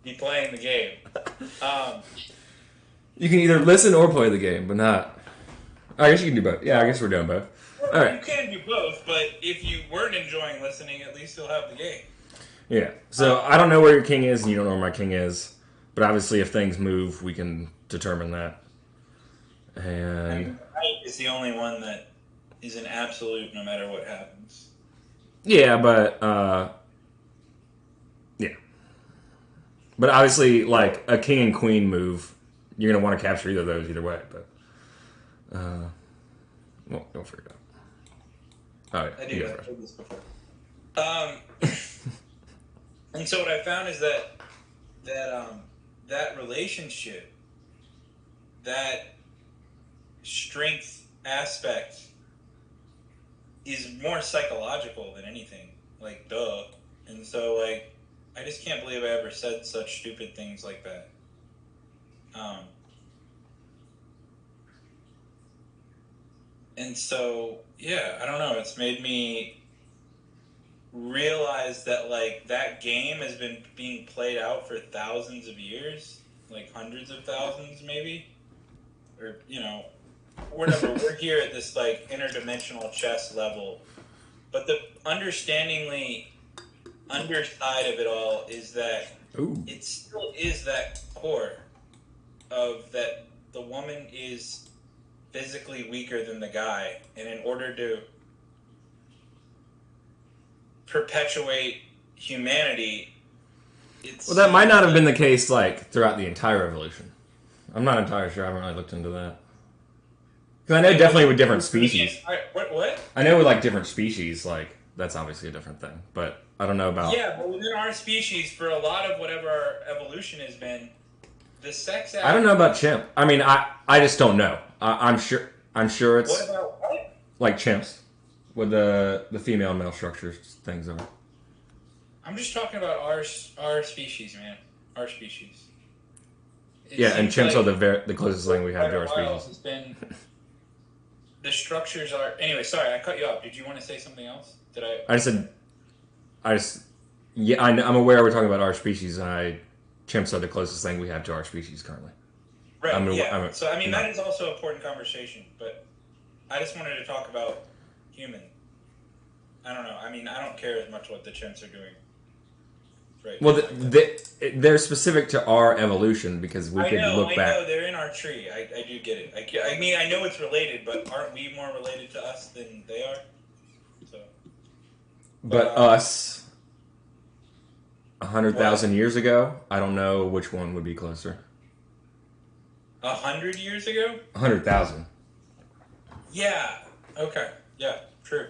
be playing the game. You can either listen or play the game, but not. I guess you can do both. Yeah, I guess we're doing both. All Well, right. you can do both, but if you weren't enjoying listening, at least you'll have the game. Yeah. So I don't know where your king is, and you don't know where my king is. But obviously, if things move, we can determine that. I And mean, height is the only one that is an absolute no matter what happens. yeah, but yeah. But obviously, like a king and queen move, you're gonna want to capture either of those either way. But well, don't figure it out. All right, I you do. go I've first. heard this before. Um, and so what I found is that that relationship, that strength aspect, is more psychological than anything. Like, duh. And so, like, I just can't believe I ever said such stupid things like that. And so, yeah, I don't know. It's made me realize that, like, that game has been being played out for thousands of years, like hundreds of thousands, maybe, or whatever. We're here at this like interdimensional chess level, but the understandingly underside of it all is that Ooh. it still is that core of that the woman is physically weaker than the guy, and in order to perpetuate humanity, it's Well, that might not have been the case like throughout the entire evolution. I'm not entirely sure. I haven't really looked into that. Because I know definitely with different species. What? I know with like different species, like that's obviously a different thing. But I don't know about. Yeah, but within our species, for a lot of whatever our evolution has been, the sex act. I don't know about chimp. I mean, I just don't know. I'm sure. I'm sure it's What about what? like chimps with the female and male structures things are. I'm just talking about our species, man. Our species. It Yeah, and seems chimps like are the closest thing we have to our quite a while species. has been the structures are. Anyway, sorry, I cut you off. Did you want to say something else? Did I? I said, yeah, I'm aware we're talking about our species, and chimps are the closest thing we have to our species currently. Right. Yeah. So I mean, no. that is also an important conversation, but I just wanted to talk about human. I don't know. I mean, I don't care as much what the chimps are doing. Right. Well, they're specific to our evolution because we could look back. I know, they're in our tree. I do get it. I mean, I know it's related, but aren't we more related to us than they are? So. But us, 100,000 years ago, I don't know which one would be closer. 100 years ago? 100,000. Yeah. Okay. Yeah. True.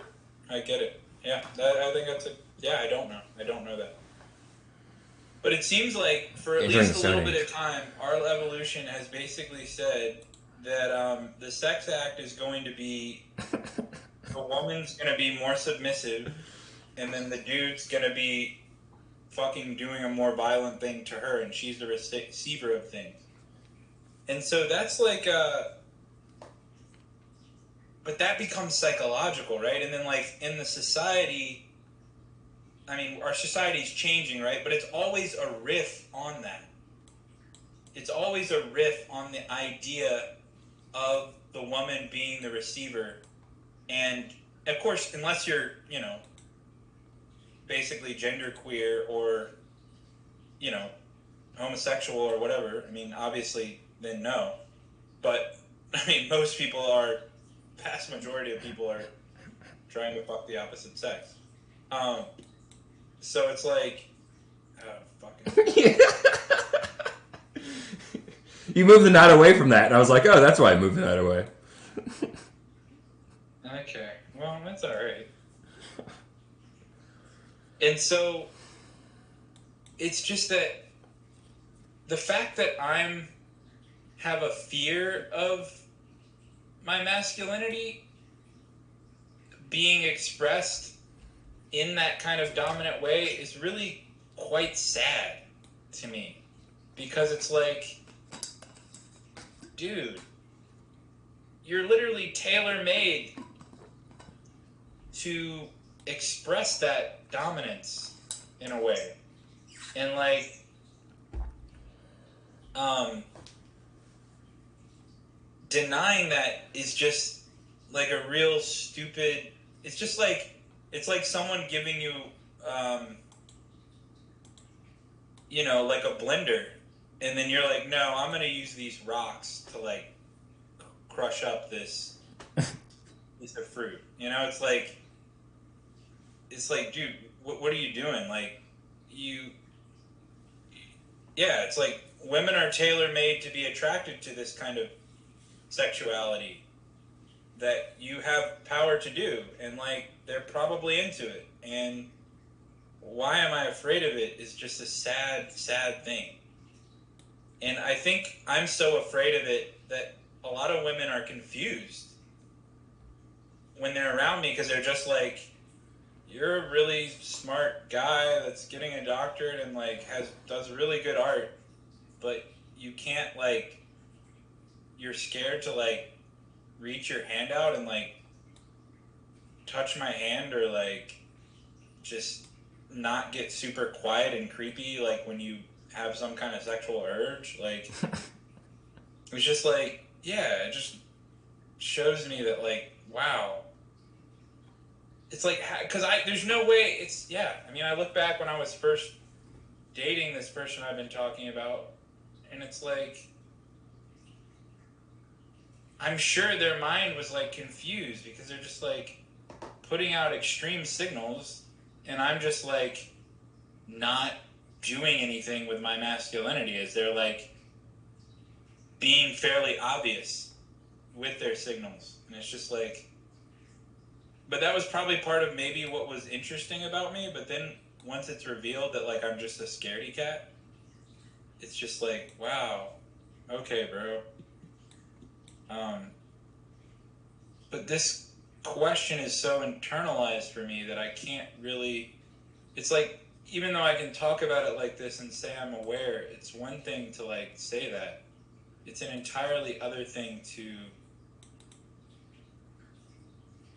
I get it. Yeah. I think that's it. Yeah. I don't know. I don't know that. But it seems like for at least a little bit of time, our evolution has basically said that the sex act is going to be the woman's going to be more submissive, and then the dude's going to be fucking doing a more violent thing to her, and she's the receiver of things. And so that's like but that becomes psychological, right? And then like in the society, I mean, our society's changing, right? But it's always a riff on that. It's always a riff on the idea of the woman being the receiver. And, of course, unless you're, basically genderqueer or, homosexual or whatever, I mean, obviously, then no. But, I mean, most people are, vast majority of people are trying to fuck the opposite sex. So it's like, oh, fucking. You moved the knot away from that, and I was like, oh, that's why I moved the knot away. Okay, well, that's all right. And so, it's just that the fact that have a fear of my masculinity being expressed in that kind of dominant way is really quite sad to me, because it's like, dude, you're literally tailor-made to express that dominance in a way, and like um, denying that is just like a real stupid. It's just like it's like someone giving you, like a blender, and then you're like, no, I'm gonna use these rocks to like crush up this piece of fruit. It's like, dude, what are you doing? Like, it's like women are tailor made to be attracted to this kind of sexuality that you have power to do, and like they're probably into it. And why am I afraid of it is just a sad, sad thing. And I think I'm so afraid of it that a lot of women are confused when they're around me because they're just like, you're a really smart guy that's getting a doctorate and like does really good art, but you can't like, you're scared to like reach your hand out and like touch my hand, or like just not get super quiet and creepy like when you have some kind of sexual urge. Like it was just like, yeah, it just shows me that like, wow, it's like, because there's no way it's, I mean, I look back when I was first dating this person I've been talking about, and it's like, I'm sure their mind was like confused because they're just like putting out extreme signals, and I'm just like not doing anything with my masculinity as they're like being fairly obvious with their signals. And it's just like, but that was probably part of maybe what was interesting about me. But then once it's revealed that like I'm just a scaredy cat, it's just like, wow, okay, bro. But this question is so internalized for me that I can't really, it's like, even though I can talk about it like this and say I'm aware, it's one thing to like say that. It's an entirely other thing to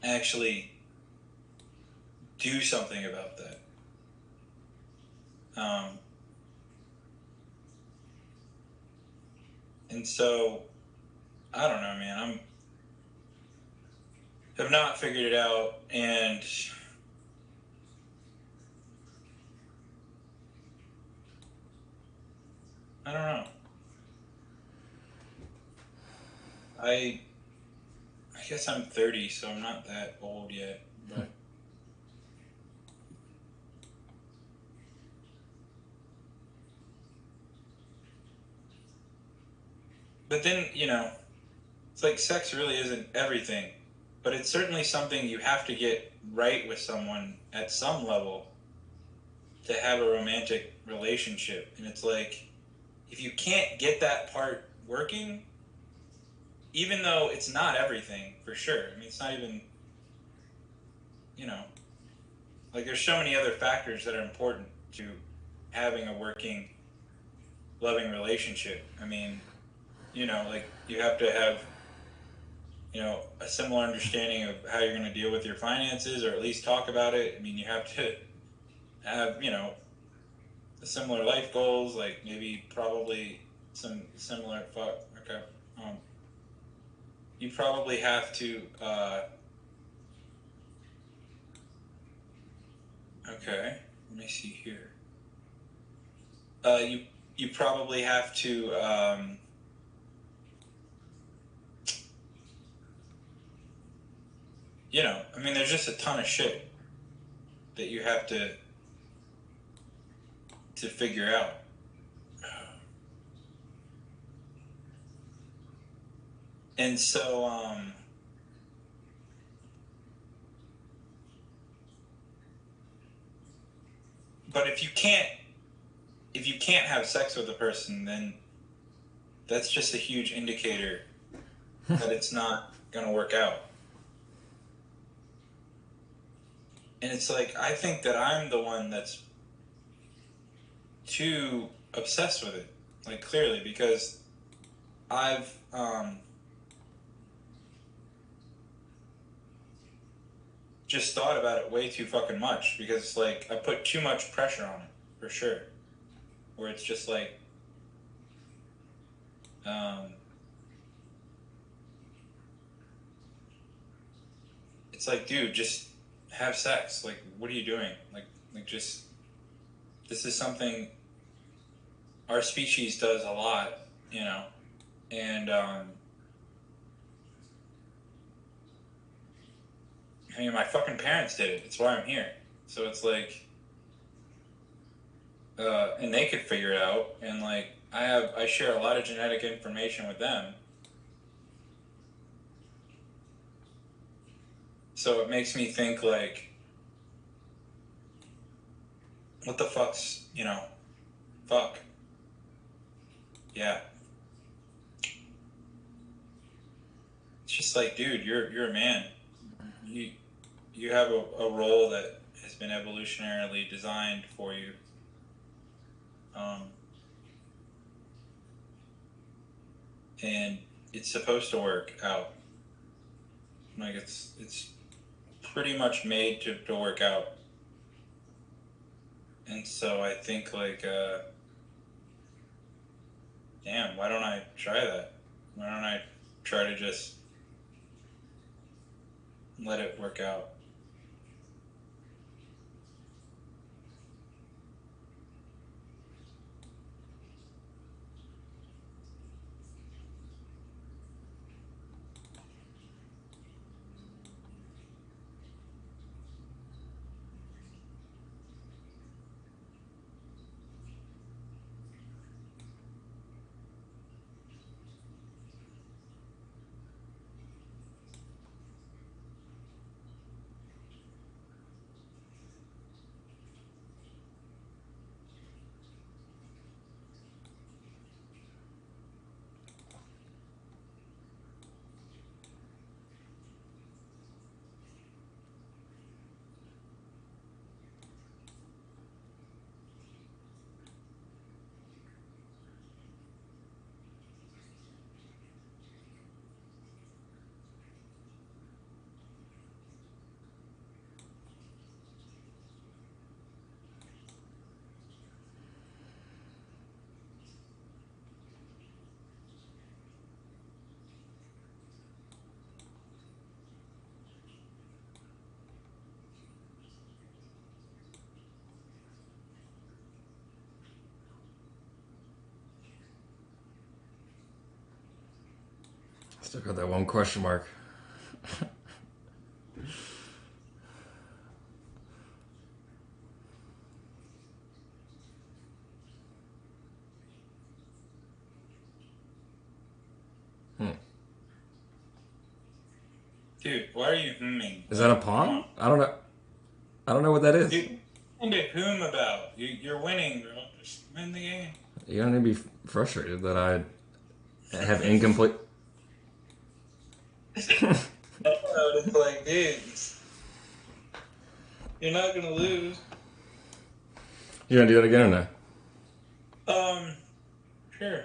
actually do something about that. And so, I don't know, man. Have not figured it out, and I don't know. I guess I'm 30, so I'm not that old yet, but then, it's like sex really isn't everything, but it's certainly something you have to get right with someone at some level to have a romantic relationship. And it's like, if you can't get that part working, even though it's not everything, for sure. I mean, it's not even, like there's so many other factors that are important to having a working, loving relationship. I mean, like you have to have, a similar understanding of how you're going to deal with your finances, or at least talk about it. I mean, you have to have, similar life goals, like maybe probably some similar, okay. You probably have to, okay, let me see here. You probably have to, I mean, there's just a ton of shit that you have to figure out. And so, but if you can't have sex with a person, then that's just a huge indicator that it's not going to work out. And it's like, I think that I'm the one that's too obsessed with it, like clearly, because I've just thought about it way too fucking much, because like I put too much pressure on it, for sure, where it's just like, it's like, dude, just have sex. Like, what are you doing? Like just, this is something our species does a lot, you know, and I mean, my fucking parents did it. It's why I'm here. So it's like, and they could figure it out, and like I share a lot of genetic information with them, so it makes me think like, what the fuck's, you know, fuck, yeah. It's just like, dude, you're a man. You have a role that has been evolutionarily designed for you. And it's supposed to work out. Like it's pretty much made to work out. And so I think like, damn, why don't I try that? Why don't I try to just let it work out? Still got that one question mark. Dude, why are you humming? Is that a pawn? I don't know. I don't know what that is. Dude, what to whom about? You're winning, bro. Just win the game. You don't need to be frustrated that I have incomplete. It's like, dude, you're not gonna lose. You gonna do that again or no? Sure.